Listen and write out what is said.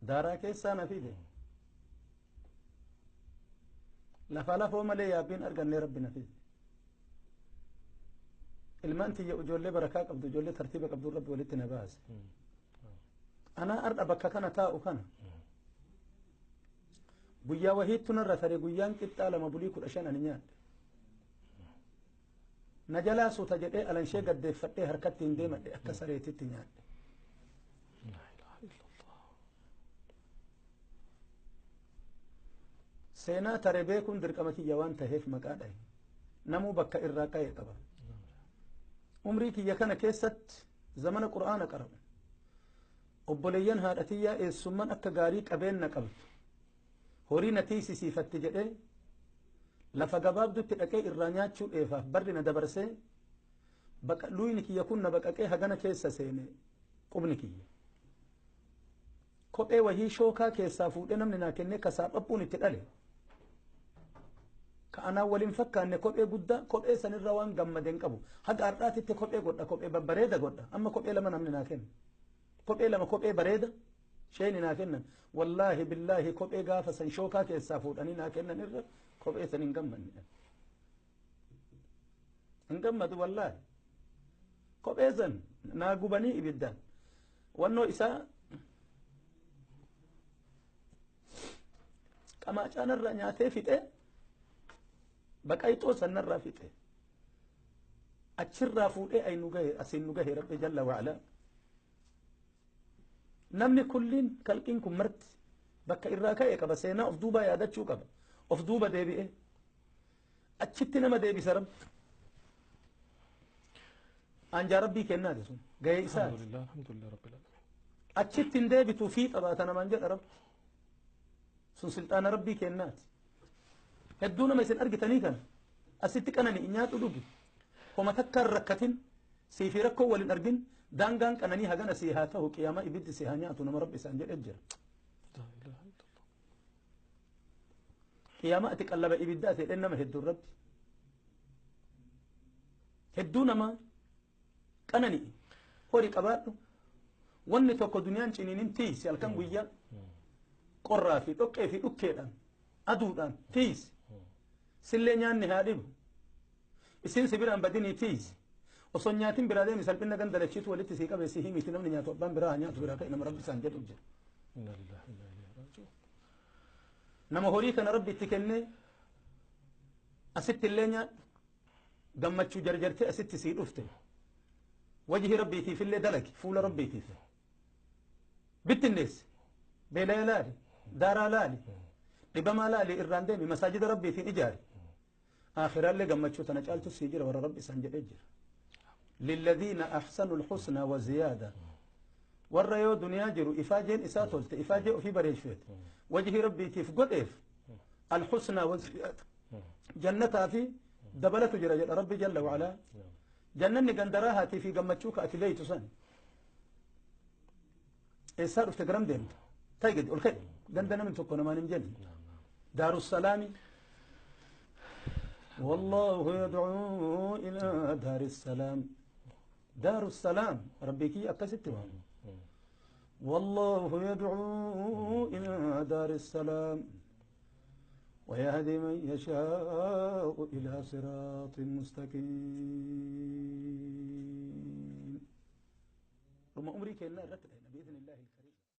دارا كيسا نفيده لفلا فوما لي يابين أرقني ربي نفيد المانتي يجول لي بركاك أبدو جول لي ترتيبك أبدو ربي ولتنا باز أنا أرد أبكا كان تاؤ كان بويا وهيد تنرى ثري بويان كتا لما بليكو الأشياء نياد نجلا سو تجد إيه ألان شيء قد فتح حركتين ديما أكسريتي تنياد لا إله إلا الله سينا ترى بيكون دركمتي يوان تهيف مقادة نمو بكا إراقا يقبا عمري كي يكن كيست زمن القرآن قرب obboleeyyan haadhatiyyaa eessumman akka gaarii qabeenna qabdu horii natiisi siifatti jedhee lafa gabaabdutti dhaqee irraa nyaachuu dheefaaf barri na dabarsee luyni kiyya kun na baqaqee hagana keessa seene qubni kiyya kophee wahii shookaa keessaa fuudhee namni naa kennee kasaa dhabbuun itti dhale ka anaa waliin fakkaanne kophee guddaa kophee sanirra waan gammadeen qabu haga har'aatitti kophee godha kophee babbareeda godha amma kophee lama namni naa kenne kophee lama kophee bareeda shayni naa kennan wallaahi billaahi kophee gaafa san shookaa keessaa fuudhanii naa kennan irra kophee san hin gammanne hin gammadu wallaahi kophee san naa gubanii ibiddaan wannoo isaa qamaacaanarra nyaatee fixe baqayxoo sanarraa fixe achirraa fuudhee ay nu gahe asin nu gahe rabbi jalla wa'ala namni kulliin kalqiin kun marti bakka irraa ka'e qaba seenaa of duuba yaadachuu qaba of duuba deebi'e achitti nama deebisa rabbi anjaa rabbii kennaati sun gahee isaati alhamdulillah rabbil alamin achitti hin deebitu fi qabaata namaan jedha rabbi sun sulxaana rabbii kennaati hedduu nama isin argitanii kana asitti qanani nyaadhu dhugi homa takkaan rakkatin siifi rakkoo walin argin daangaan qananii hagana sii haa ta'u qiyaama ibiddi sii haa nyaatu nama rabbi isaan jedhe jira la ilaha illallah qiyaama ati qallaba ibiddaa ta'e nama hedduu rabbi hedduu nama qanani hori qabaadhu wanni tokko duniyaan ciniinin tiisi halkan guyyaa qorraa fi dhoqqee fi dhukkeedhaan aduudhaan tiisi sillee nyaanni haa dhibu isin sibiraan badinii tiisi osoo nyaatin biraa deemi salphina ganda lachiitu walitti sii qabe sii himiti namni nyaatu abbaan biraa nyaatu biraa ka'e nama rabbi isaan jedhu jira inna lillahi wa inna ilaihi raji'un nama horii kana rabbi itti kennee asitti illee nyaadhu gammachuu jarjartee asitti sii dhufte wajhi rabbiitiif illee dalagi fuula rabbiitiif bittinneessi beelaya laali daaraa laali dhibamaa laali irraan deemi masaajida rabbiitiin ijaari aakhiraallee gammachuu tana caaltu sii jira warra rabbi isaan jedhee jira للذين أحسنوا الحسنى وزيادة والريو دنيا جرو إفاجين إساتولت إفاجئ في بريشفت وجه ربي كيف قد إف الحسنى وزيادة جنتها في دبلت جرى ربي جل وعلا جنني قندراها في قمتشوك أتليت سن إسار افتقرم ديم تايقد الخير قندنا من تكون ما نمجن دار السلام والله يدعو إلى دار السلام دار السلام ربك أكستوا والله يدعو إلى دار السلام ويهدي من يشاء إلى صراط مستقيم رمى أمريكا إلا الرتب